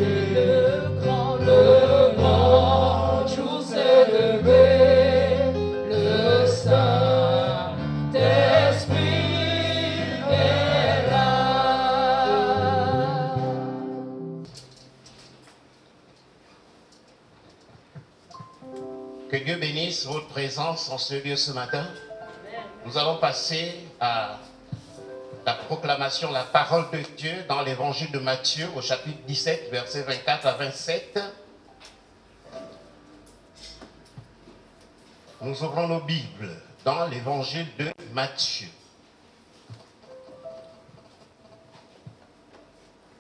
le grand jour s'est levé, le Saint-Esprit est là. Que Dieu bénisse votre présence en ce lieu ce matin. Nous allons passer à la proclamation, la parole de Dieu dans l'évangile de Matthieu au chapitre 17, versets 24 à 27. Nous ouvrons nos Bibles dans l'évangile de Matthieu.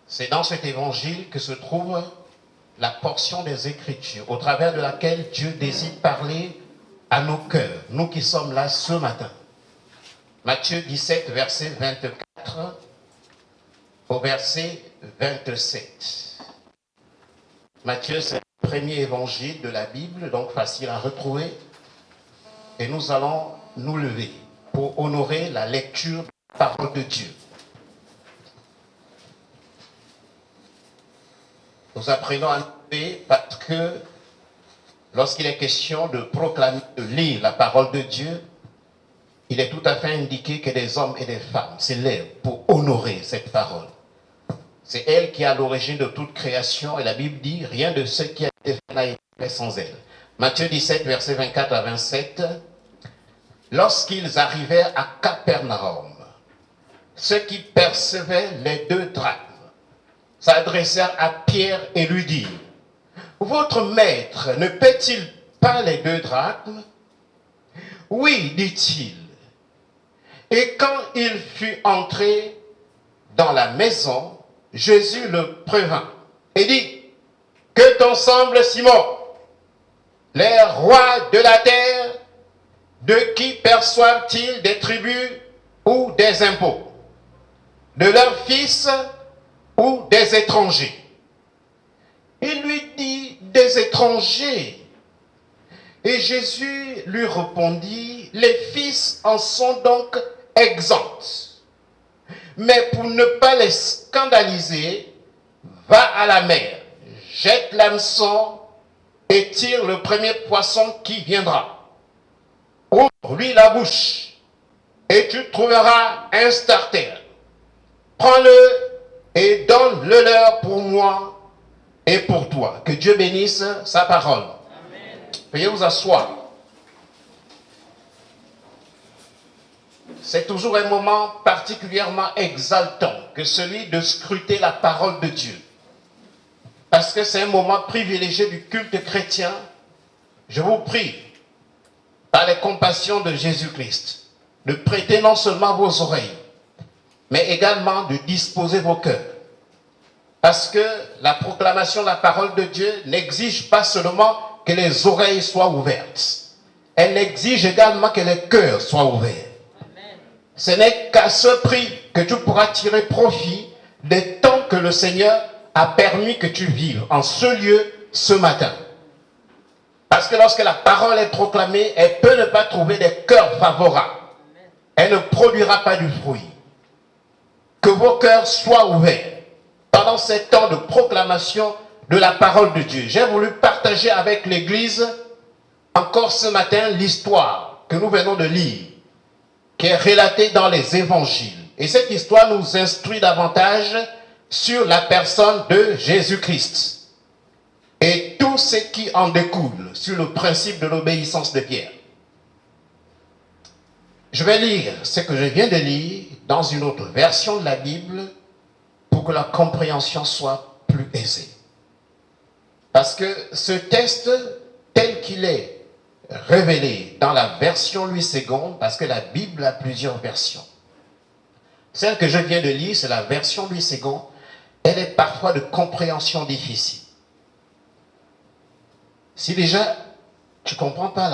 C'est dans cet évangile que se trouve la portion des Écritures au travers de laquelle Dieu désire parler à nos cœurs, nous qui sommes là ce matin. Matthieu 17, verset 24 au verset 27. Matthieu, c'est le premier évangile de la Bible, donc facile à retrouver. Et nous allons nous lever pour honorer la lecture de la parole de Dieu. Nous apprenons à nous lever parce que lorsqu'il est question de proclamer, de lire la parole de Dieu, il est tout à fait indiqué que des hommes et des femmes se lèvent pour honorer cette parole. C'est elle qui est à l'origine de toute création et la Bible dit rien de ce qui a été fait n'a été fait sans elle. Matthieu 17, versets 24 à 27. Lorsqu'ils arrivèrent à Capernaum, ceux qui percevaient les 2 drachmes s'adressèrent à Pierre et lui dirent: votre maître ne paie-t-il pas les 2 drachmes? Oui, dit-il. Et quand il fut entré dans la maison, Jésus le prévint et dit: que t'en semble, Simon? Les rois de la terre, de qui perçoivent-ils des tributs ou des impôts? De leurs fils ou des étrangers? Il lui dit: des étrangers. Et Jésus lui répondit: les fils en sont donc exempts. Mais pour ne pas les scandaliser, va à la mer, jette l'hameçon et tire le premier poisson qui viendra. Ouvre-lui la bouche et tu trouveras un starter. Prends-le et donne-le leur pour moi et pour toi. Que Dieu bénisse sa parole. Amen. Veuillez vous asseoir. C'est toujours un moment particulièrement exaltant que celui de scruter la parole de Dieu. Parce que c'est un moment privilégié du culte chrétien. Je vous prie, par les compassions de Jésus-Christ, de prêter non seulement vos oreilles, mais également de disposer vos cœurs. Parce que la proclamation de la parole de Dieu n'exige pas seulement que les oreilles soient ouvertes. Elle exige également que les cœurs soient ouverts. Ce n'est qu'à ce prix que tu pourras tirer profit des temps que le Seigneur a permis que tu vives en ce lieu ce matin. Parce que lorsque la parole est proclamée, elle peut ne pas trouver des cœurs favorables. Elle ne produira pas du fruit. Que vos cœurs soient ouverts pendant ces temps de proclamation de la parole de Dieu. J'ai voulu partager avec l'Église encore ce matin l'histoire que nous venons de lire, qui est relatée dans les évangiles. Et cette histoire nous instruit davantage sur la personne de Jésus-Christ et tout ce qui en découle sur le principe de l'obéissance de Pierre. Je vais lire ce que je viens de lire dans une autre version de la Bible pour que la compréhension soit plus aisée. Parce que ce texte, tel qu'il est révélé dans la version Louis II, parce que la Bible a plusieurs versions. Celle que je viens de lire, c'est la version Louis II. Elle est parfois de compréhension difficile. Si déjà tu ne comprends pas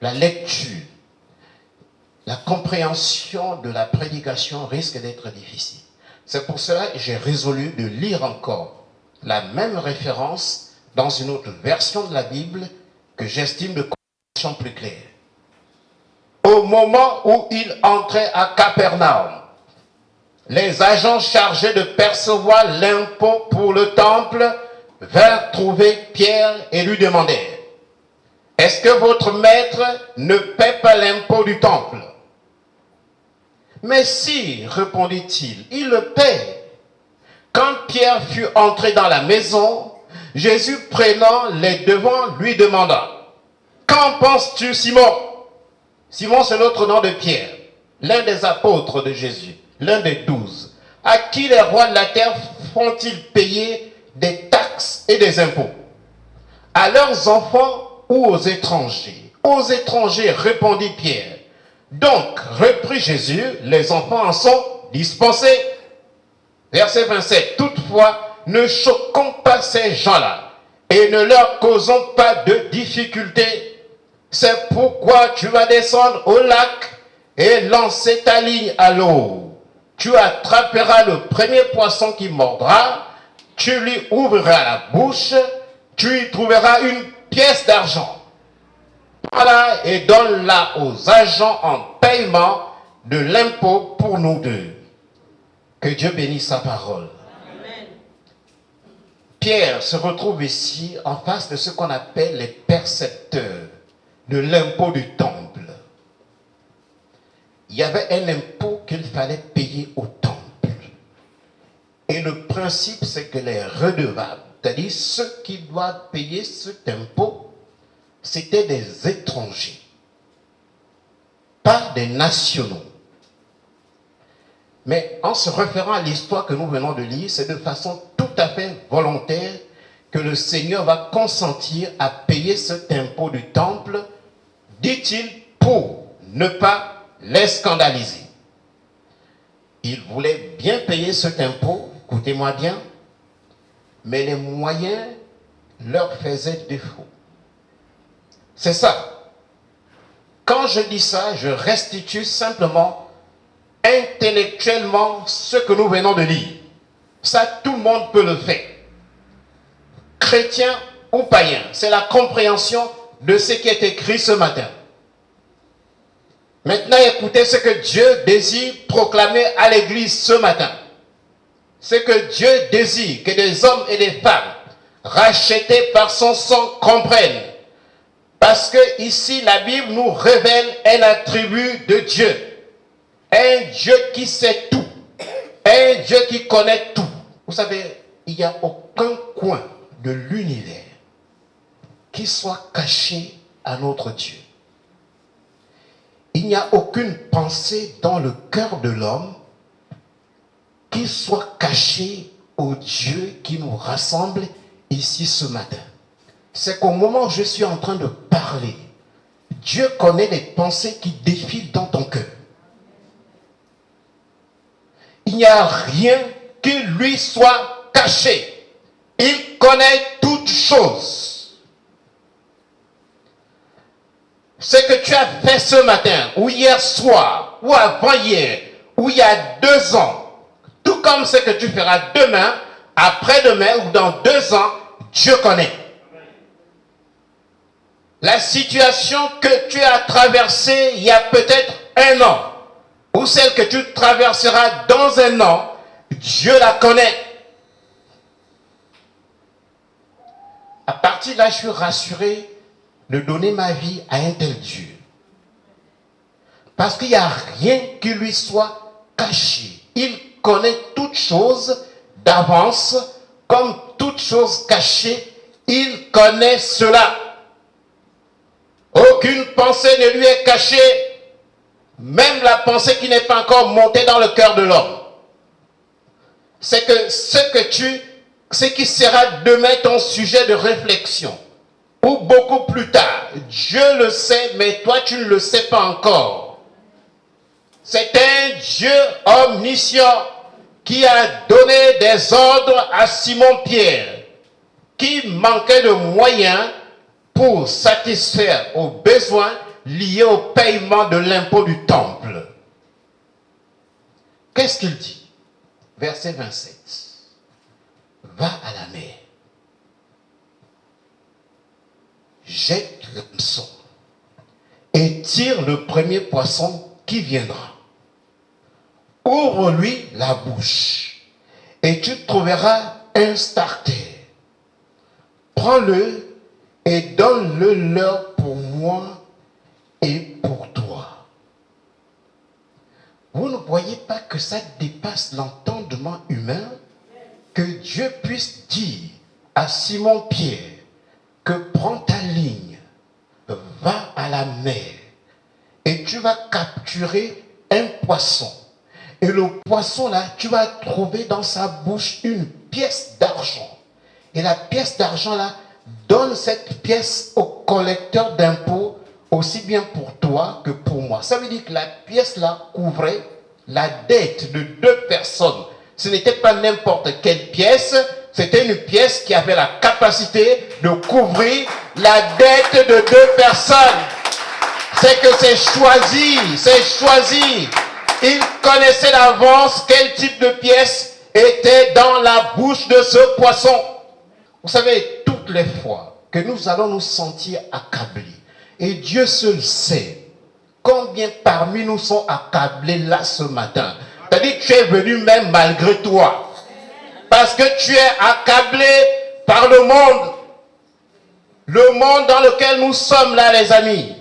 la lecture, la compréhension de la prédication risque d'être difficile. C'est pour cela que j'ai résolu de lire encore la même référence dans une autre version de la Bible que j'estime de compréhension plus claire. Au moment où il entrait à Capernaum, les agents chargés de percevoir l'impôt pour le temple vinrent trouver Pierre et lui demandèrent, « Est-ce que votre maître ne paie pas l'impôt du temple ?» Mais si, répondit-il, il le paie. Quand Pierre fut entré dans la maison, Jésus prenant les devants lui demanda, « Qu'en penses-tu, Simon ?» Simon, c'est l'autre nom de Pierre, l'un des apôtres de Jésus, l'un des 12. À qui les rois de la terre font-ils payer des taxes et des impôts? À leurs enfants ou aux étrangers? Aux étrangers, répondit Pierre. Donc, reprit Jésus, les enfants en sont dispensés. Verset 27. Toutefois, ne choquons pas ces gens-là et ne leur causons pas de difficultés. C'est pourquoi tu vas descendre au lac et lancer ta ligne à l'eau. Tu attraperas le premier poisson qui mordra, tu lui ouvriras la bouche, tu y trouveras une pièce d'argent. Voilà, et donne-la aux agents en paiement de l'impôt pour nous deux. Que Dieu bénisse sa parole. Amen. Pierre se retrouve ici en face de ce qu'on appelle les percepteurs de l'impôt du temple. Il y avait un impôt qu'il fallait payer au temple. Et le principe, c'est que les redevables, c'est-à-dire ceux qui doivent payer cet impôt, c'était des étrangers, pas des nationaux. Mais en se référant à l'histoire que nous venons de lire, c'est de façon tout à fait volontaire que le Seigneur va consentir à payer cet impôt du temple, dit-il, pour ne pas les scandaliser. Il voulait bien payer cet impôt, écoutez-moi bien, mais les moyens leur faisaient défaut. C'est ça. Quand je dis ça, je restitue simplement intellectuellement ce que nous venons de lire. Ça, tout le monde peut le faire. Chrétien ou païen, c'est la compréhension de ce qui est écrit ce matin. Maintenant, écoutez ce que Dieu désire proclamer à l'Église ce matin. C'est que Dieu désire que des hommes et des femmes rachetés par son sang comprennent. Parce que ici, la Bible nous révèle un attribut de Dieu. Un Dieu qui sait tout. Un Dieu qui connaît tout. Vous savez, il n'y a aucun coin de l'univers qui soit caché à notre Dieu. Il n'y a aucune pensée dans le cœur de l'homme qui soit cachée au Dieu qui nous rassemble ici ce matin. C'est qu'au moment où je suis en train de parler, Dieu connaît les pensées qui défilent dans ton cœur. Il n'y a rien qui lui soit caché. Il connaît toutes choses. Ce que tu as fait ce matin, ou hier soir, ou avant-hier, ou il y a 2 ans, tout comme ce que tu feras demain, après-demain ou dans 2 ans, Dieu connaît. La situation que tu as traversée il y a peut-être 1 an, ou celle que tu traverseras dans 1 an, Dieu la connaît. À partir de là, je suis rassuré de donner ma vie à un tel Dieu. Parce qu'il n'y a rien qui lui soit caché. Il connaît toutes choses d'avance, comme toutes choses cachées, il connaît cela. Aucune pensée ne lui est cachée, même la pensée qui n'est pas encore montée dans le cœur de l'homme. C'est que ce qui sera demain ton sujet de réflexion, ou beaucoup plus tard, Dieu le sait, mais toi tu ne le sais pas encore. C'est un Dieu omniscient qui a donné des ordres à Simon-Pierre, qui manquait de moyens pour satisfaire aux besoins liés au paiement de l'impôt du temple. Qu'est-ce qu'il dit? Verset 27. Va à la mer, jette l'hameçon et tire le premier poisson qui viendra. Ouvre-lui la bouche et tu trouveras un starter. Prends-le et donne-le leur pour moi et pour toi. Vous ne voyez pas que ça dépasse l'entendement humain? Que Dieu puisse dire à Simon-Pierre que prends ta ligne, va à la mer et tu vas capturer un poisson. Et le poisson là, tu vas trouver dans sa bouche une pièce d'argent. Et la pièce d'argent là, donne cette pièce au collecteur d'impôts, aussi bien pour toi que pour moi. Ça veut dire que la pièce là couvrait la dette de deux personnes. Ce n'était pas n'importe quelle pièce, c'était une pièce qui avait la capacité de couvrir la dette de deux personnes. C'est que c'est choisi, c'est choisi. Il connaissait d'avance quel type de pièce était dans la bouche de ce poisson. Vous savez, toutes les fois que nous allons nous sentir accablés, et Dieu seul sait combien parmi nous sont accablés là ce matin. C'est-à-dire que tu es venu même malgré toi. Parce que tu es accablé par le monde. Le monde dans lequel nous sommes là, les amis,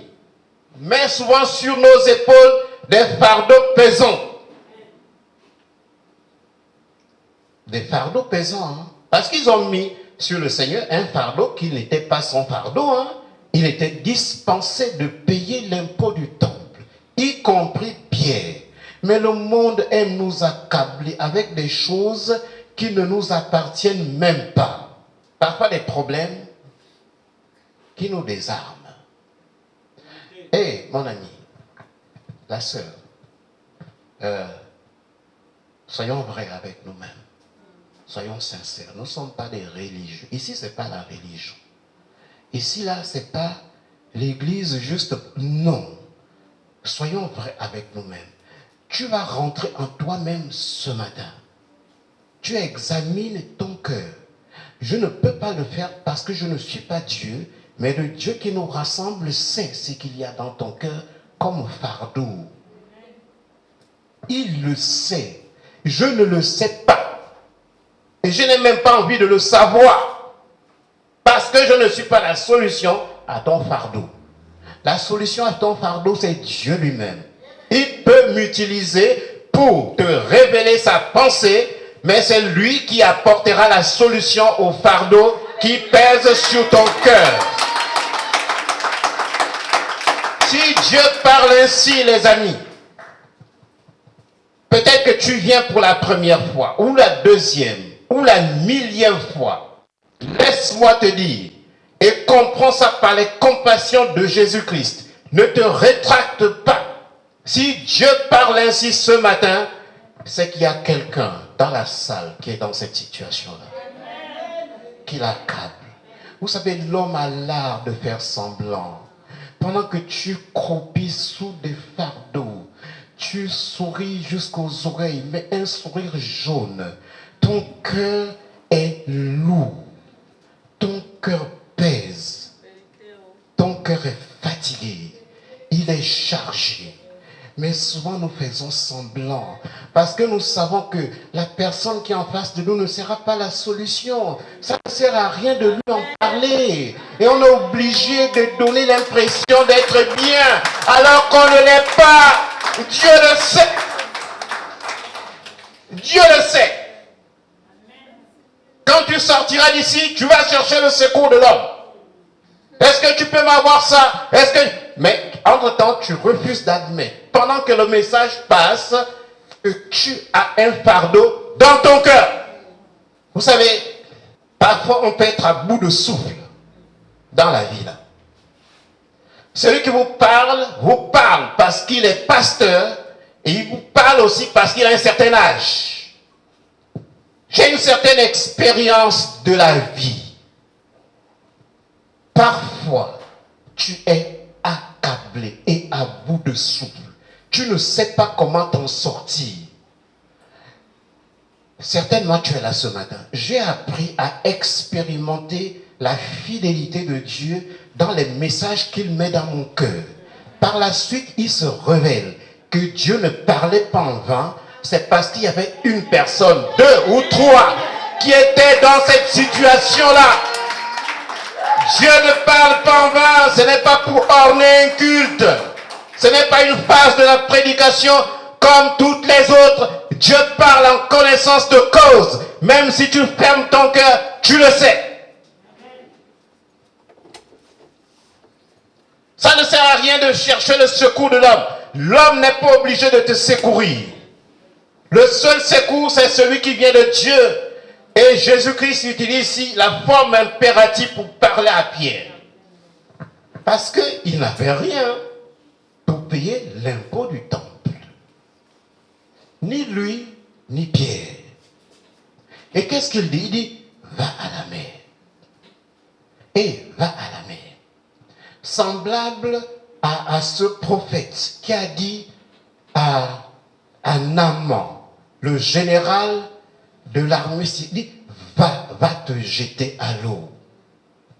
met souvent sur nos épaules des fardeaux pesants. Des fardeaux pesants, hein? Parce qu'ils ont mis sur le Seigneur un fardeau qui n'était pas son fardeau. Hein? Il était dispensé de payer l'impôt du temple, y compris Pierre. Mais le monde aime nous accabler avec des choses qui ne nous appartiennent même pas. Parfois des problèmes qui nous désarment. Hé, mon ami, la sœur, soyons vrais avec nous-mêmes. Soyons sincères. Nous ne sommes pas des religieux. Ici, ce n'est pas la religion. Ici, là, ce n'est pas l'église juste. Non. Soyons vrais avec nous-mêmes. Tu vas rentrer en toi-même ce matin. Tu examines ton cœur. Je ne peux pas le faire parce que je ne suis pas Dieu, mais le Dieu qui nous rassemble sait ce qu'il y a dans ton cœur comme fardeau. Il le sait. Je ne le sais pas. Et je n'ai même pas envie de le savoir. Parce que je ne suis pas la solution à ton fardeau. La solution à ton fardeau, c'est Dieu lui-même. Il peut m'utiliser pour te révéler sa pensée, mais c'est lui qui apportera la solution au fardeau qui pèse sur ton cœur. Si Dieu parle ainsi, les amis, peut-être que tu viens pour la première fois, ou la deuxième, ou la millième fois. Laisse-moi te dire, et comprends ça par les compassions de Jésus-Christ. Ne te rétracte pas. Si Dieu parle ainsi ce matin, c'est qu'il y a quelqu'un dans la salle qui est dans cette situation-là, qui l'accable. Vous savez, l'homme a l'art de faire semblant. Pendant que tu croupis sous des fardeaux, tu souris jusqu'aux oreilles, mais un sourire jaune. Ton cœur est lourd. Ton cœur pèse. Ton cœur est fatigué. Il est chargé. Mais souvent nous faisons semblant parce que nous savons que la personne qui est en face de nous ne sera pas la solution. Ça ne sert à rien de lui en parler. Et on est obligé de donner l'impression d'être bien alors qu'on ne l'est pas. Dieu le sait. Dieu le sait. Quand tu sortiras d'ici, tu vas chercher le secours de l'homme. Est-ce que tu peux m'avoir ça? Est-ce que... Mais entre-temps, tu refuses d'admettre, pendant que le message passe, que tu as un fardeau dans ton cœur. Vous savez, parfois on peut être à bout de souffle dans la vie là. Celui qui vous parle parce qu'il est pasteur et il vous parle aussi parce qu'il a un certain âge. J'ai une certaine expérience de la vie. Parfois, tu es accablé et à bout de souffle. Tu ne sais pas comment t'en sortir. Certainement, tu es là ce matin. J'ai appris à expérimenter la fidélité de Dieu dans les messages qu'il met dans mon cœur. Par la suite, il se révèle que Dieu ne parlait pas en vain c'est parce qu'il y avait une personne, deux ou trois qui étaient dans cette situation-là. Dieu ne parle pas en vain, ce n'est pas pour orner un culte. Ce n'est pas une phase de la prédication comme toutes les autres. Dieu parle en connaissance de cause. Même si tu fermes ton cœur, tu le sais. Ça ne sert à rien de chercher le secours de l'homme. L'homme n'est pas obligé de te secourir. Le seul secours, c'est celui qui vient de Dieu. Et Jésus-Christ utilise ici la forme impérative pour parler à Pierre. Parce qu'il n'avait rien pour payer l'impôt du temple. Ni lui, ni Pierre. Et qu'est-ce qu'il dit? Il dit, va à la mer. Et va à la mer. Semblable à ce prophète qui a dit à Naaman, le général de l'armée, il dit, va te jeter à l'eau.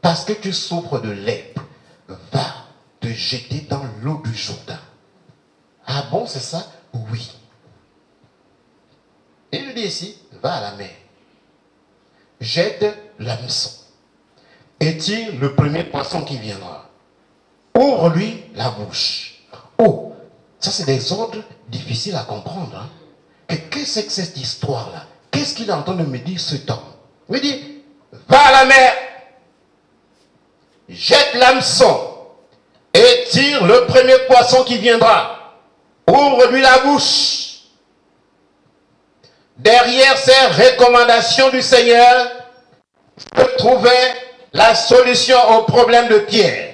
Parce que tu souffres de lèpre, va te jeter dans l'eau du Jourdain. Ah bon, c'est ça? Oui. Il lui dit ici, va à la mer, jette l'hameçon et tire le premier poisson qui viendra. Ouvre-lui la bouche. Oh, ça c'est des ordres difficiles à comprendre. Hein? Qu'est-ce que c'est que cette histoire-là? Qu'est-ce qu'il est en train de me dire cet homme? Il me dit, va à la mer, jette l'hameçon et tire le premier poisson qui viendra. Ouvre-lui la bouche. Derrière ces recommandations du Seigneur, se trouvait la solution au problème de Pierre.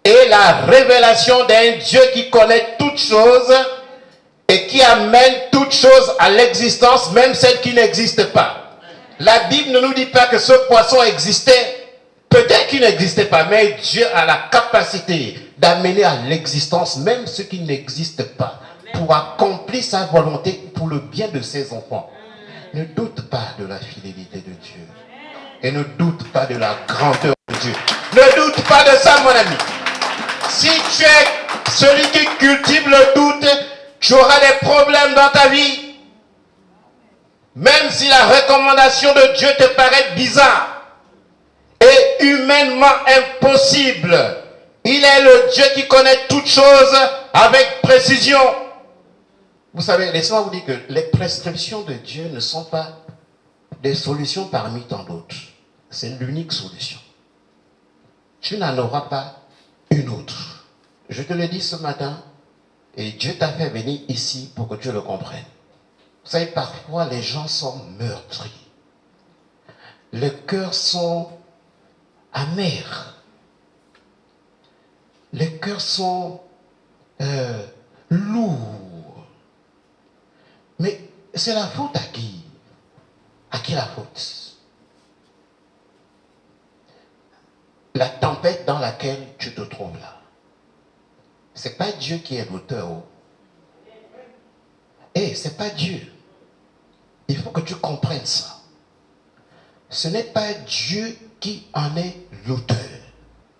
Et la révélation d'un Dieu qui connaît toutes choses et qui amène toutes choses à l'existence, même celles qui n'existent pas. La Bible ne nous dit pas que ce poisson existait. Peut-être qu'il n'existait pas, mais Dieu a la capacité d'amener à l'existence même ce qui n'existe pas pour accomplir sa volonté pour le bien de ses enfants. Ne doute pas de la fidélité de Dieu. Et ne doute pas de la grandeur de Dieu. Ne doute pas de ça, mon ami. Si tu es celui qui cultive le doute, tu auras des problèmes dans ta vie. Même si la recommandation de Dieu te paraît bizarre et humainement impossible, il est le Dieu qui connaît toutes choses avec précision. Vous savez, laissez-moi vous dire que les prescriptions de Dieu ne sont pas des solutions parmi tant d'autres. C'est l'unique solution. Tu n'en auras pas une autre. Je te le dis ce matin, et Dieu t'a fait venir ici pour que tu le comprennes. Vous savez, parfois les gens sont meurtris. Les cœurs sont amers. Les cœurs sont lourds. Mais c'est la faute à qui? À qui la faute? La tempête dans laquelle tu te trouves là. C'est pas Dieu qui est l'auteur. C'est pas Dieu. Il faut que tu comprennes ça. Ce n'est pas Dieu qui en est l'auteur.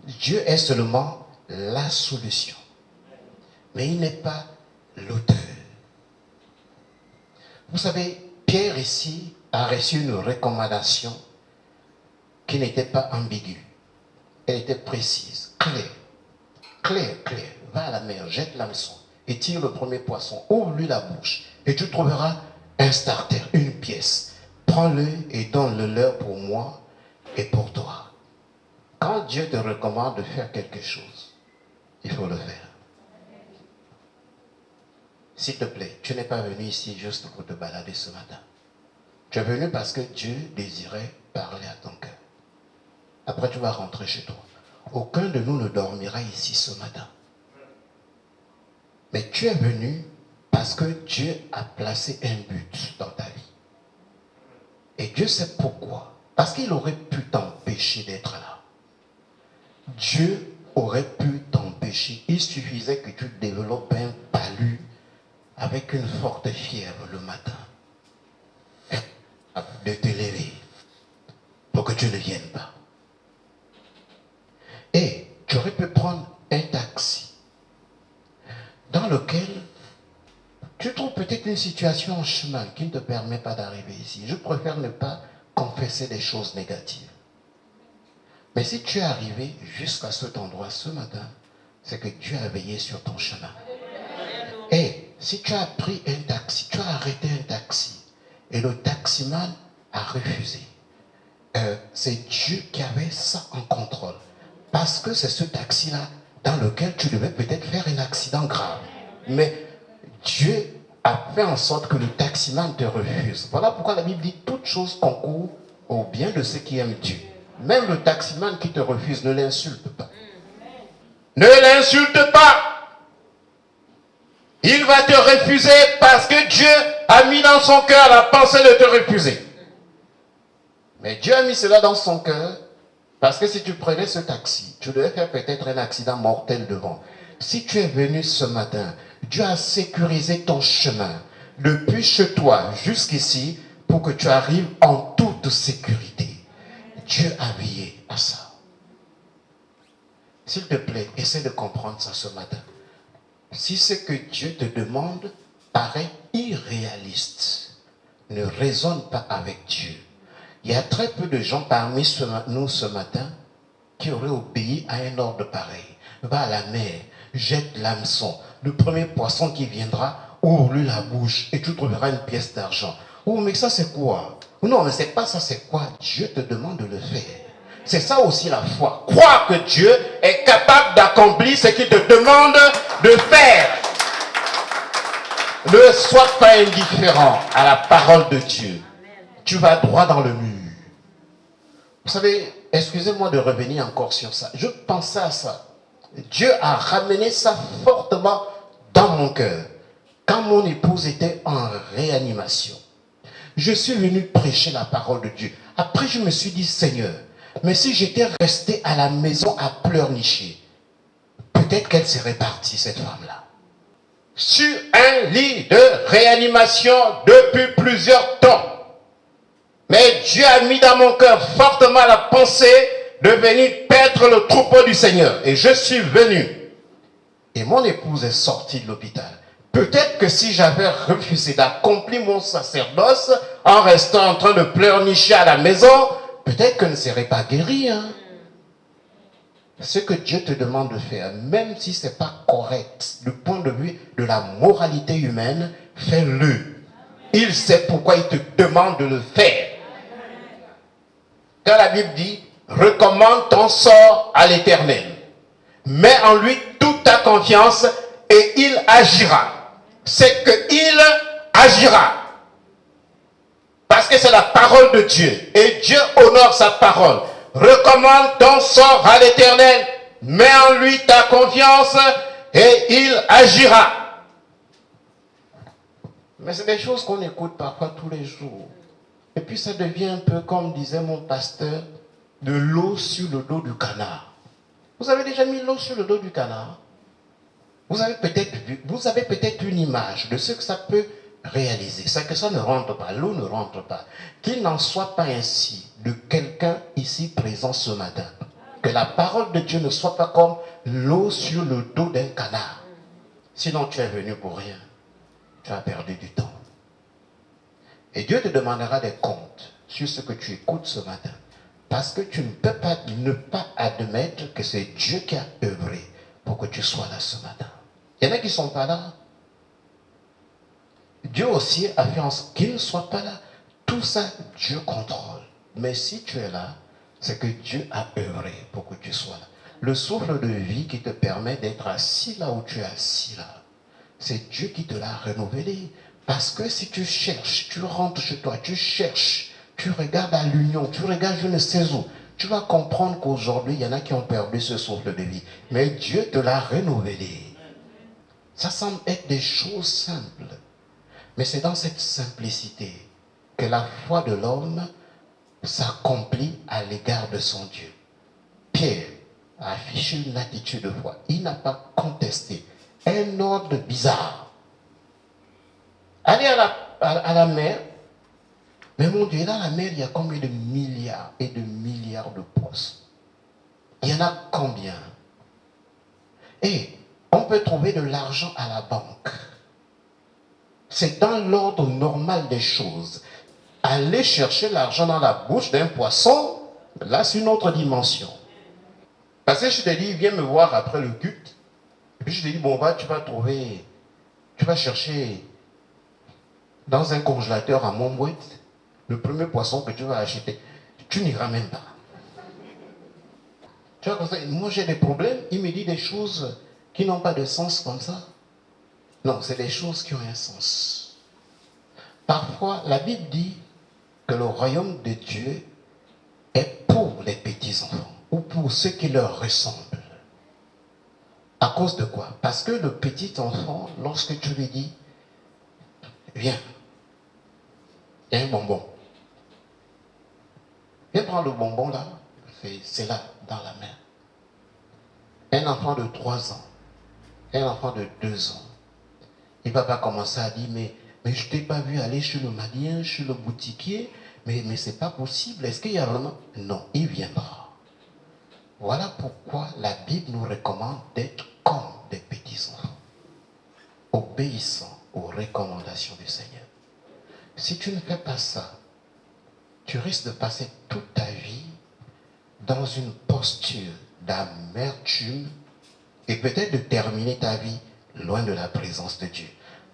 Dieu est seulement la solution. Mais il n'est pas l'auteur. Vous savez, Pierre ici a reçu une recommandation qui n'était pas ambiguë. Elle était précise, claire. Claire. Va à la mer, jette l'hameçon et tire le premier poisson. Ouvre-lui la bouche et tu trouveras un starter, une pièce. Prends-le et donne-le-leur pour moi et pour toi. Quand Dieu te recommande de faire quelque chose, il faut le faire. S'il te plaît, tu n'es pas venu ici juste pour te balader ce matin. Tu es venu parce que Dieu désirait parler à ton cœur. Après, tu vas rentrer chez toi. Aucun de nous ne dormira ici ce matin. Mais tu es venu parce que Dieu a placé un but dans ta vie. Et Dieu sait pourquoi. Parce qu'il aurait pu t'empêcher d'être là. Dieu aurait pu t'empêcher. Il suffisait que tu développes un palu avec une forte fièvre le matin. De te lever pour que tu ne viennes pas. Et tu aurais pu prendre un taxi dans lequel tu trouves peut-être une situation en chemin qui ne te permet pas d'arriver ici, je préfère ne pas confesser des choses négatives. Mais si tu es arrivé jusqu'à cet endroit ce matin, c'est que Dieu a veillé sur ton chemin. Et si tu as pris un taxi, tu as arrêté un taxi, et le taximan a refusé, c'est Dieu qui avait ça en contrôle. Parce que c'est ce taxi-là dans lequel tu devais peut-être faire un accident grave. Mais Dieu a fait en sorte que le taximan te refuse. Voilà pourquoi la Bible dit toute chose concourt au bien de ceux qui aiment Dieu. Même le taximan qui te refuse, ne l'insulte pas. Ne l'insulte pas. Il va te refuser parce que Dieu a mis dans son cœur la pensée de te refuser. Mais Dieu a mis cela dans son cœur parce que si tu prenais ce taxi, tu devais faire peut-être un accident mortel devant. Si tu es venu ce matin, Dieu a sécurisé ton chemin depuis chez toi jusqu'ici pour que tu arrives en toute sécurité. Dieu a veillé à ça. S'il te plaît, essaie de comprendre ça ce matin. Si ce que Dieu te demande paraît irréaliste, ne raisonne pas avec Dieu. Il y a très peu de gens parmi nous ce matin qui auraient obéi à un ordre pareil. Va à la mer, jette l'hameçon. Le premier poisson qui viendra, ouvre-lui la bouche et tu trouveras une pièce d'argent. Oh, mais ça c'est quoi? Non, mais c'est pas ça, c'est quoi? Dieu te demande de le faire. C'est ça aussi la foi. Croire que Dieu est capable d'accomplir ce qu'il te demande de faire. Ne sois pas indifférent à la parole de Dieu. Tu vas droit dans le mur. Vous savez, excusez-moi de revenir encore sur ça. Je pensais à ça. Dieu a ramené ça fortement dans mon cœur. Quand mon épouse était en réanimation, je suis venu prêcher la parole de Dieu. Après, je me suis dit, Seigneur, mais si j'étais resté à la maison à pleurnicher, peut-être qu'elle serait partie, cette femme-là. Sur un lit de réanimation depuis plusieurs temps. Mais Dieu a mis dans mon cœur fortement la pensée de venir paître le troupeau du Seigneur. Et je suis venu. Et mon épouse est sortie de l'hôpital. Peut-être que si j'avais refusé d'accomplir mon sacerdoce en restant en train de pleurnicher à la maison, peut-être qu'elle ne serait pas guérie. Ce que Dieu te demande de faire, même si ce n'est pas correct du point de vue de la moralité humaine, fais-le. Il sait pourquoi il te demande de le faire. Quand la Bible dit, recommande ton sort à l'Éternel. Mets en lui toute ta confiance et il agira. C'est qu'il agira. Parce que c'est la parole de Dieu. Et Dieu honore sa parole. Recommande ton sort à l'Éternel. Mets en lui ta confiance et il agira. Mais c'est des choses qu'on écoute parfois tous les jours. Et puis ça devient un peu comme disait mon pasteur, de l'eau sur le dos du canard. Vous avez déjà mis l'eau sur le dos du canard? Vous avez peut-être une image de ce que ça peut réaliser. C'est que ça ne rentre pas, l'eau ne rentre pas. Qu'il n'en soit pas ainsi de quelqu'un ici présent ce matin. Que la parole de Dieu ne soit pas comme l'eau sur le dos d'un canard. Sinon tu es venu pour rien. Tu as perdu du temps. Et Dieu te demandera des comptes sur ce que tu écoutes ce matin. Parce que tu ne peux pas ne pas admettre que c'est Dieu qui a œuvré pour que tu sois là ce matin. Il y en a qui ne sont pas là. Dieu aussi a fait en sorte qu'ils ne soient pas là. Tout ça, Dieu contrôle. Mais si tu es là, c'est que Dieu a œuvré pour que tu sois là. Le souffle de vie qui te permet d'être assis là où tu es assis là, c'est Dieu qui te l'a renouvelé. Parce que si tu cherches, tu rentres chez toi, tu cherches, tu regardes à l'union, tu regardes je ne sais où, tu vas comprendre qu'aujourd'hui, il y en a qui ont perdu ce souffle de vie. Mais Dieu te l'a renouvelé. Ça semble être des choses simples. Mais c'est dans cette simplicité que la foi de l'homme s'accomplit à l'égard de son Dieu. Pierre a affiché une attitude de foi. Il n'a pas contesté un ordre bizarre. Aller à la mer, mais mon Dieu, dans la mer, il y a combien de milliards et de milliards de poissons? Il y en a combien? Et on peut trouver de l'argent à la banque. C'est dans l'ordre normal des choses. Aller chercher l'argent dans la bouche d'un poisson, là c'est une autre dimension. Parce que je te dis, viens me voir après le culte. Et puis je te dis, bon, tu vas chercher dans un congélateur à Montbouette, le premier poisson que tu vas acheter, tu n'iras même pas. Tu vois, moi j'ai des problèmes, il me dit des choses qui n'ont pas de sens comme ça. Non, c'est des choses qui ont un sens. Parfois, la Bible dit que le royaume de Dieu est pour les petits-enfants ou pour ceux qui leur ressemblent. À cause de quoi? Parce que le petit enfant, lorsque tu lui dis, viens, il y a un bonbon. Viens prendre le bonbon là, c'est là, dans la main. Un enfant de 3 ans, un enfant de 2 ans, il ne va pas commencer à dire, mais je ne t'ai pas vu aller chez le malien, chez le boutiquier, mais ce n'est pas possible. Est-ce qu'il y a vraiment... Non, il viendra. Voilà pourquoi la Bible nous recommande d'être comme des petits-enfants, obéissant aux recommandations du Seigneur. Si tu ne fais pas ça, tu risques de passer toute ta vie dans une posture d'amertume et peut-être de terminer ta vie loin de la présence de Dieu.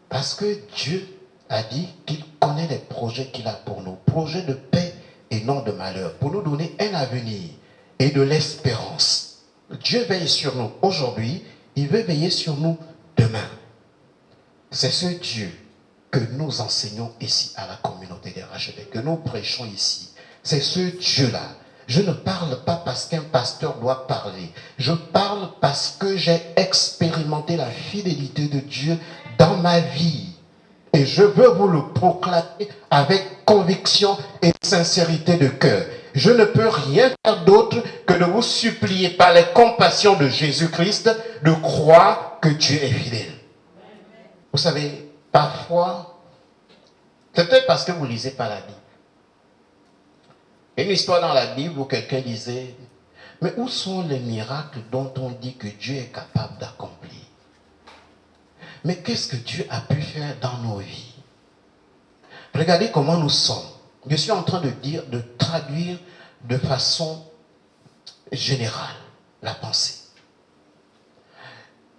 Parce que Dieu a dit qu'il connaît les projets qu'il a pour nous, projets de paix et non de malheur, pour nous donner un avenir et de l'espérance. Dieu veille sur nous aujourd'hui, il veut veiller sur nous demain. C'est ce Dieu que nous enseignons ici à la communauté des rachetés, que nous prêchons ici. C'est ce Dieu-là. Je ne parle pas parce qu'un pasteur doit parler. Je parle parce que j'ai expérimenté la fidélité de Dieu dans ma vie. Et je veux vous le proclamer avec conviction et sincérité de cœur. Je ne peux rien faire d'autre que de vous supplier par les compassions de Jésus-Christ de croire que Dieu est fidèle. Vous savez, parfois, c'est peut-être parce que vous ne lisez pas la Bible. Il y a une histoire dans la Bible où quelqu'un disait, mais où sont les miracles dont on dit que Dieu est capable d'accomplir? Mais qu'est-ce que Dieu a pu faire dans nos vies? Regardez comment nous sommes. Je suis en train de traduire de façon générale la pensée.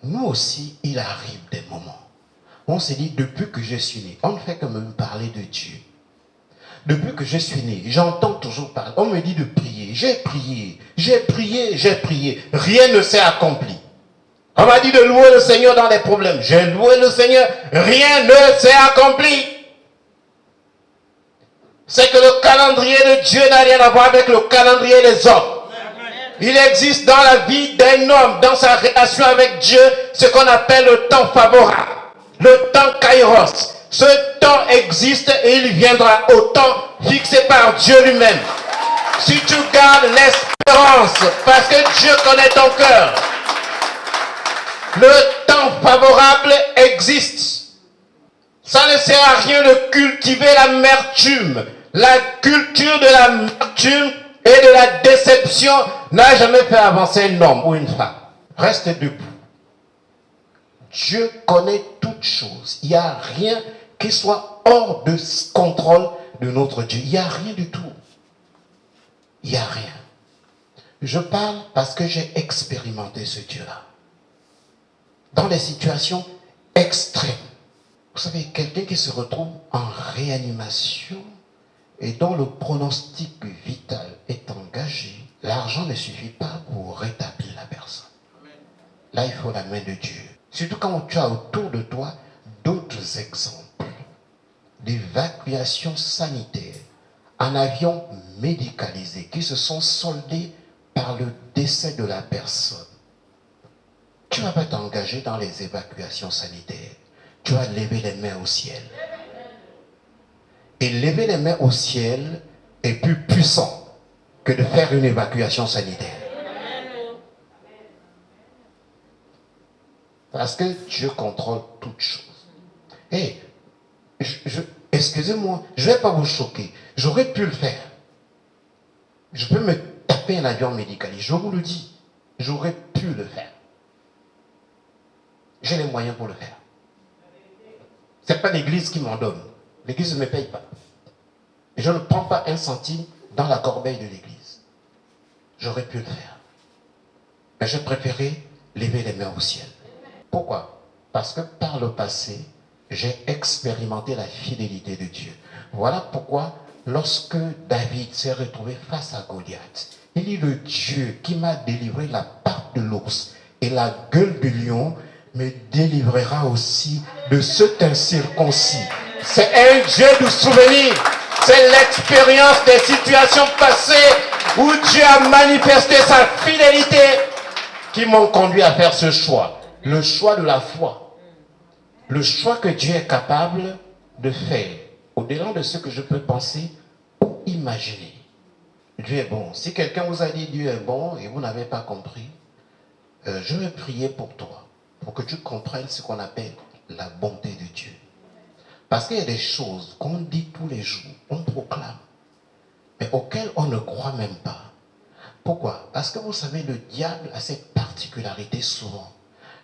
Nous aussi, il arrive des moments. On s'est dit, depuis que je suis né, on ne fait que me parler de Dieu. Depuis que je suis né, j'entends toujours parler. On me dit de prier. J'ai prié, j'ai prié, j'ai prié. Rien ne s'est accompli. On m'a dit de louer le Seigneur dans les problèmes. J'ai loué le Seigneur. Rien ne s'est accompli. C'est que le calendrier de Dieu n'a rien à voir avec le calendrier des hommes. Il existe dans la vie d'un homme, dans sa relation avec Dieu, ce qu'on appelle le temps favorable. Le temps kairos. Ce temps existe et il viendra au temps fixé par Dieu lui-même. Si tu gardes l'espérance, parce que Dieu connaît ton cœur, le temps favorable existe. Ça ne sert à rien de cultiver l'amertume. La culture de l'amertume et de la déception n'a jamais fait avancer un homme ou une femme. Reste debout. Dieu connaît toutes choses. Il n'y a rien qui soit hors de contrôle de notre Dieu. Il n'y a rien du tout. Il n'y a rien. Je parle parce que j'ai expérimenté ce Dieu-là. Dans des situations extrêmes. Vous savez, quelqu'un qui se retrouve en réanimation et dont le pronostic vital est engagé, l'argent ne suffit pas pour rétablir la personne. Là, il faut la main de Dieu. Surtout quand tu as autour de toi d'autres exemples d'évacuation sanitaire en avion médicalisé qui se sont soldés par le décès de la personne. Tu ne vas pas t'engager dans les évacuations sanitaires. Tu vas lever les mains au ciel. Et lever les mains au ciel est plus puissant que de faire une évacuation sanitaire. Parce que Dieu contrôle toutes choses. Et excusez-moi, je ne vais pas vous choquer. J'aurais pu le faire. Je peux me taper un avion médicalisé. Je vous le dis. J'aurais pu le faire. J'ai les moyens pour le faire. Ce n'est pas l'église qui m'en donne. L'église ne me paye pas. Et je ne prends pas un centime dans la corbeille de l'église. J'aurais pu le faire. Mais j'ai préféré lever les mains au ciel. Pourquoi? Parce que par le passé, j'ai expérimenté la fidélité de Dieu. Voilà pourquoi, lorsque David s'est retrouvé face à Goliath, il dit: le Dieu qui m'a délivré la part de l'ours et la gueule du lion me délivrera aussi de cet incirconcis. C'est un Dieu de souvenir. C'est l'expérience des situations passées où Dieu a manifesté sa fidélité qui m'ont conduit à faire ce choix. Le choix de la foi. Le choix que Dieu est capable de faire au-delà de ce que je peux penser ou imaginer. Dieu est bon. Si quelqu'un vous a dit Dieu est bon et vous n'avez pas compris, je vais prier pour toi, pour que tu comprennes ce qu'on appelle la bonté de Dieu. Parce qu'il y a des choses qu'on dit tous les jours, on proclame, mais auxquelles on ne croit même pas. Pourquoi? Parce que vous savez, le diable a cette particularité souvent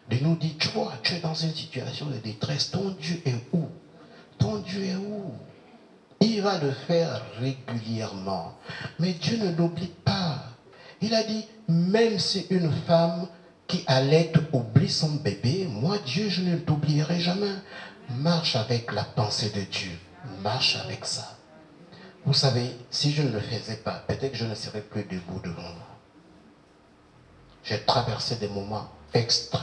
de nous dire: tu vois, tu es dans une situation de détresse, ton Dieu est où? Ton Dieu est où? Il va le faire régulièrement. Mais Dieu ne l'oublie pas. Il a dit: même si une femme qui allait oublie son bébé, moi Dieu, je ne t'oublierai jamais. Marche avec la pensée de Dieu. Marche avec ça. Vous savez, si je ne le faisais pas, peut-être que je ne serais plus debout devant moi. J'ai traversé des moments extrêmes.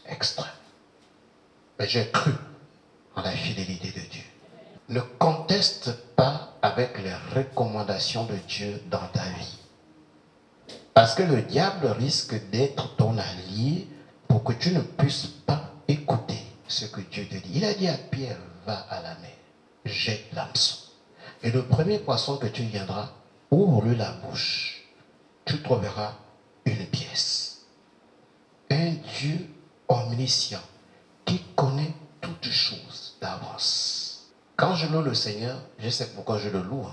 Extrêmes. Mais j'ai cru en la fidélité de Dieu. Ne conteste pas avec les recommandations de Dieu dans ta vie. Parce que le diable risque d'être ton allié pour que tu ne puisses pas écouter ce que Dieu te dit. Il a dit à Pierre: va à la mer, jette l'hameçon. Et le premier poisson que tu viendras, ouvre-lui la bouche. Tu trouveras une pièce. Un Dieu omniscient qui connaît toutes choses d'avance. Quand je loue le Seigneur, je sais pourquoi je le loue.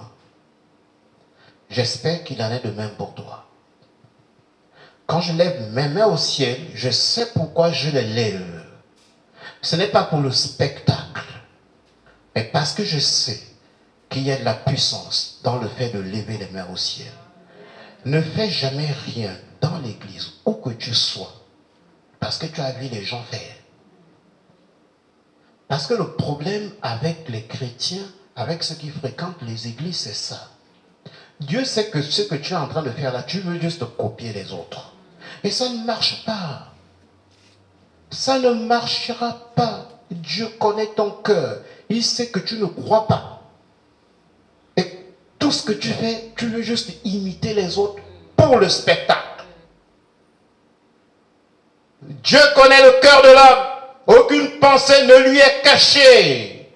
J'espère qu'il en est de même pour toi. Quand je lève mes mains au ciel, je sais pourquoi je les lève. Ce n'est pas pour le spectacle, mais parce que je sais qu'il y a de la puissance dans le fait de lever les mains au ciel. Ne fais jamais rien dans l'église, où que tu sois, parce que tu as vu les gens faire. Parce que le problème avec les chrétiens, avec ceux qui fréquentent les églises, c'est ça. Dieu sait que ce que tu es en train de faire là, tu veux juste copier les autres. Et ça ne marche pas. Ça ne marchera pas. Dieu connaît ton cœur. Il sait que tu ne crois pas. Et tout ce que tu fais, tu veux juste imiter les autres pour le spectacle. Dieu connaît le cœur de l'homme. Aucune pensée ne lui est cachée.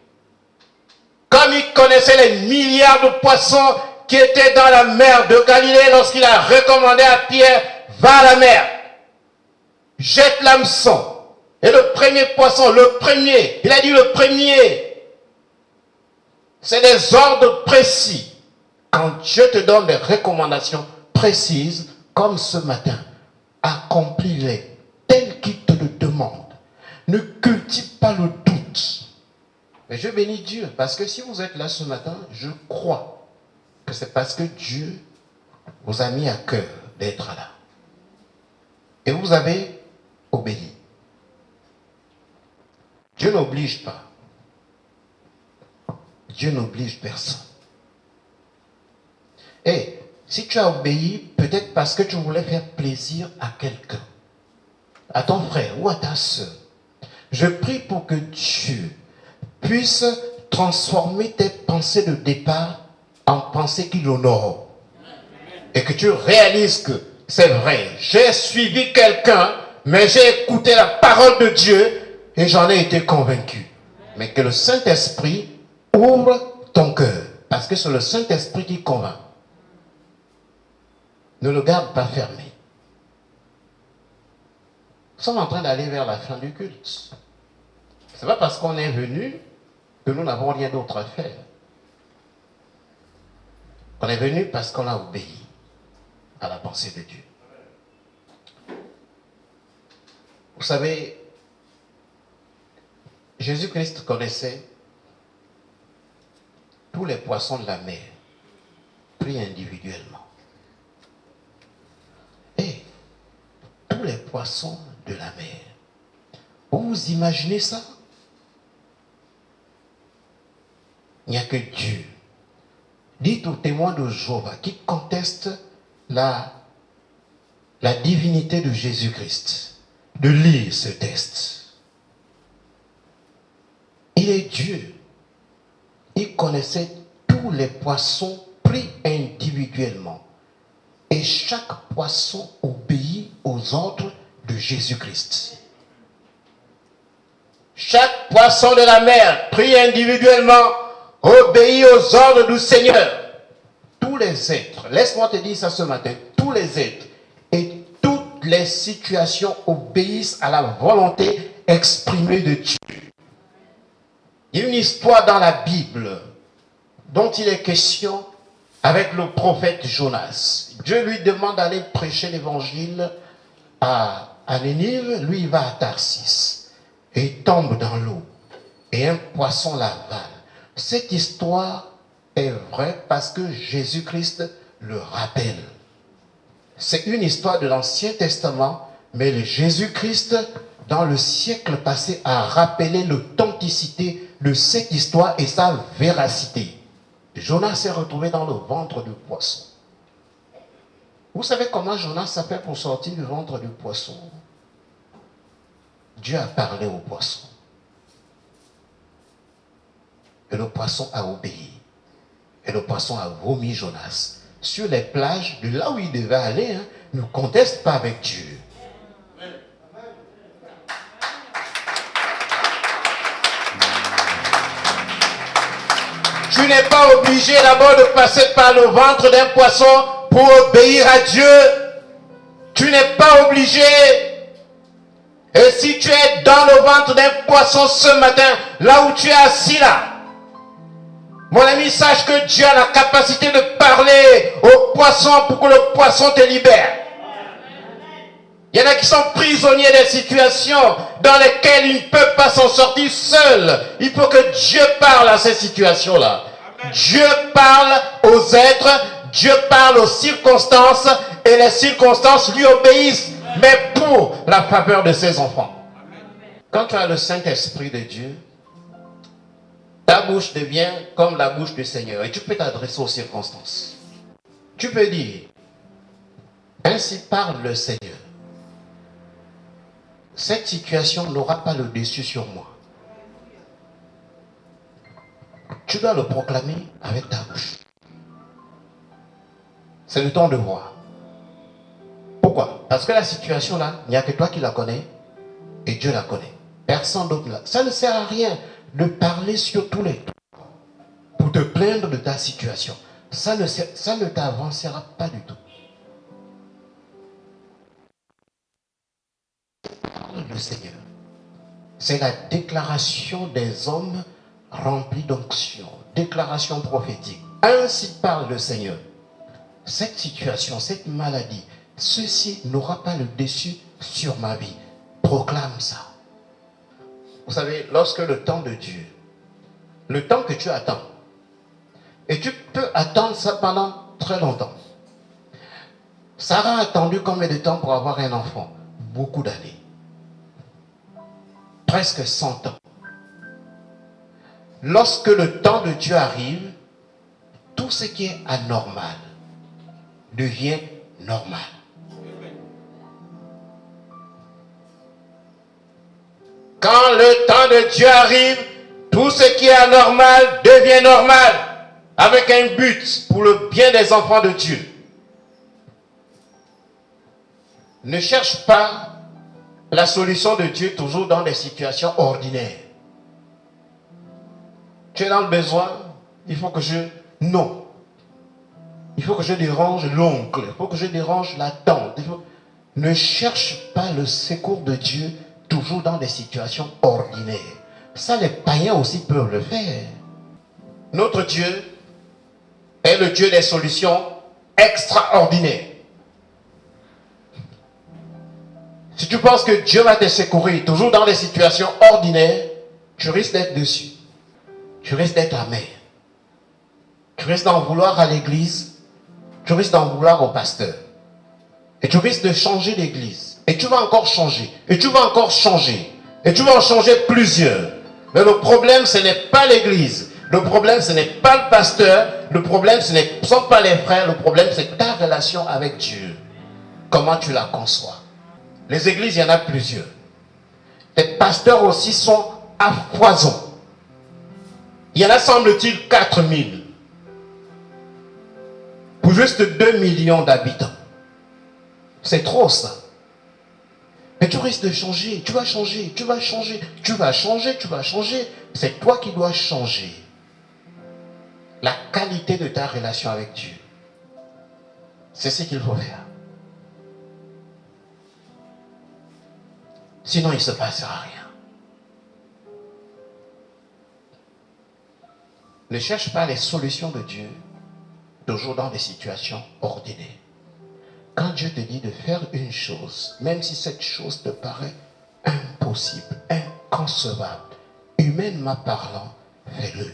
Comme il connaissait les milliards de poissons qui étaient dans la mer de Galilée lorsqu'il a recommandé à Pierre: va à la mer, jette l'hameçon. Et le premier poisson, le premier, il a dit le premier. C'est des ordres précis. Quand Dieu te donne des recommandations précises, comme ce matin, accomplis-les telles qu'il te le demande. Ne cultive pas le doute. Mais je bénis Dieu, parce que si vous êtes là ce matin, je crois que c'est parce que Dieu vous a mis à cœur d'être là. Et vous avez obéi. Dieu n'oblige pas. Dieu n'oblige personne. Et si tu as obéi, peut-être parce que tu voulais faire plaisir à quelqu'un, à ton frère ou à ta soeur, je prie pour que Dieu puisse transformer tes pensées de départ en pensées qui l'honorent. Et que tu réalises que c'est vrai, j'ai suivi quelqu'un, mais j'ai écouté la parole de Dieu et j'en ai été convaincu. Mais que le Saint-Esprit ouvre ton cœur, parce que c'est le Saint-Esprit qui convainc. Ne le garde pas fermé. Nous sommes en train d'aller vers la fin du culte. Ce n'est pas parce qu'on est venu que nous n'avons rien d'autre à faire. On est venu parce qu'on a obéi à la pensée de Dieu. Vous savez, Jésus-Christ connaissait tous les poissons de la mer, pris individuellement. Et tous les poissons de la mer. Vous imaginez ça? Il n'y a que Dieu. Dites aux témoins de Jéhovah qui contestent la divinité de Jésus-Christ de lire ce texte. Il est Dieu. Il connaissait tous les poissons pris individuellement. Et chaque poisson obéit aux ordres de Jésus-Christ. Chaque poisson de la mer, pris individuellement, obéit aux ordres du Seigneur. Tous les êtres, laisse-moi te dire ça ce matin, tous les êtres et toutes les situations obéissent à la volonté exprimée de Dieu. Il y a une histoire dans la Bible dont il est question avec le prophète Jonas. Dieu lui demande d'aller prêcher l'évangile à Nénive. Lui, il va à Tarsis et il tombe dans l'eau. Et un poisson l'avale. Cette histoire est vraie parce que Jésus-Christ le rappelle. C'est une histoire de l'Ancien Testament, mais le Jésus-Christ, dans le siècle passé, a rappelé l'authenticité de cette histoire et sa véracité. Jonas s'est retrouvé dans le ventre du poisson. Vous savez comment Jonas s'appelle pour sortir du ventre du poisson? Dieu a parlé au poisson. Et le poisson a obéi. Et le poisson a vomi Jonas. Sur les plages, de là où il devait aller, ne conteste pas avec Dieu. Tu n'es pas obligé d'abord de passer par le ventre d'un poisson pour obéir à Dieu. Tu n'es pas obligé. Et si tu es dans le ventre d'un poisson ce matin, là où tu es assis là, mon ami, sache que Dieu a la capacité de parler au poisson pour que le poisson te libère. Il y en a qui sont prisonniers des situations dans lesquelles ils ne peuvent pas s'en sortir seuls. Il faut que Dieu parle à ces situations-là. Dieu parle aux êtres, Dieu parle aux circonstances et les circonstances lui obéissent, mais pour la faveur de ses enfants. Quand tu as le Saint-Esprit de Dieu, ta bouche devient comme la bouche du Seigneur et tu peux t'adresser aux circonstances. Tu peux dire, ainsi parle le Seigneur. Cette situation n'aura pas le dessus sur moi. Tu dois le proclamer avec ta bouche. C'est le temps de voir. Pourquoi? Parce que la situation là, il n'y a que toi qui la connais et Dieu la connaît. Personne d'autre là. Ça ne sert à rien de parler sur tous les toits pour te plaindre de ta situation. Ça ne t'avancera pas du tout. Le Seigneur. C'est la déclaration des hommes remplis d'onction. Déclaration prophétique. Ainsi parle le Seigneur. Cette situation, cette maladie, ceci n'aura pas le dessus sur ma vie. Proclame ça. Vous savez, lorsque le temps de Dieu, le temps que tu attends, et tu peux attendre ça pendant très longtemps. Sarah a attendu combien de temps pour avoir un enfant? Beaucoup d'années. Presque 100 ans. Lorsque le temps de Dieu arrive, tout ce qui est anormal devient normal. Quand le temps de Dieu arrive, tout ce qui est anormal devient normal, avec un but pour le bien des enfants de Dieu. Ne cherche pas la solution de Dieu toujours dans des situations ordinaires. Tu es dans le besoin, il faut que non. Il faut que je dérange l'oncle, il faut que je dérange la tante. Ne cherche pas le secours de Dieu toujours dans des situations ordinaires. Ça, les païens aussi peuvent le faire. Notre Dieu est le Dieu des solutions extraordinaires. Si tu penses que Dieu va te secourir toujours dans des situations ordinaires, tu risques d'être dessus. Tu risques d'être amer. Tu risques d'en vouloir à l'église. Tu risques d'en vouloir au pasteur. Et tu risques de changer l'église. Et tu vas encore changer. Et tu vas encore changer. Et tu vas en changer plusieurs. Mais le problème, ce n'est pas l'église. Le problème, ce n'est pas le pasteur. Le problème, ce ne sont pas les frères. Le problème, c'est ta relation avec Dieu. Comment tu la conçois. Les églises, il y en a plusieurs. Les pasteurs aussi sont à foison. Il y en a, semble-t-il, 4000. Pour juste 2 millions d'habitants. C'est trop ça. Mais tu risques de changer, tu vas changer, tu vas changer, tu vas changer, tu vas changer. C'est toi qui dois changer la qualité de ta relation avec Dieu. C'est ce qu'il faut faire. Sinon, il ne se passera rien. Ne cherche pas les solutions de Dieu toujours dans des situations ordinaires. Quand Dieu te dit de faire une chose, même si cette chose te paraît impossible, inconcevable, humainement parlant, fais-le.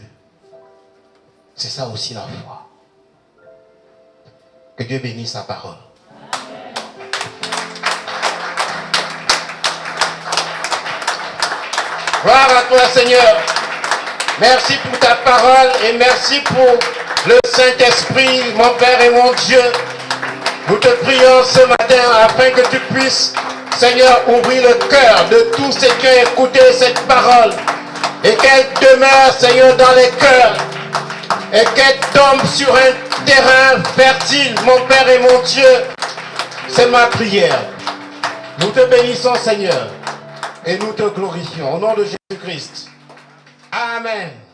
C'est ça aussi la foi. Que Dieu bénisse sa parole. Gloire à toi, Seigneur. Merci pour ta parole et merci pour le Saint-Esprit, mon Père et mon Dieu. Nous te prions ce matin afin que tu puisses, Seigneur, ouvrir le cœur de tous ceux qui ont écouté cette parole et qu'elle demeure, Seigneur, dans les cœurs et qu'elle tombe sur un terrain fertile, mon Père et mon Dieu. C'est ma prière. Nous te bénissons, Seigneur, et nous te glorifions. Au nom de Jésus-Christ. Amen.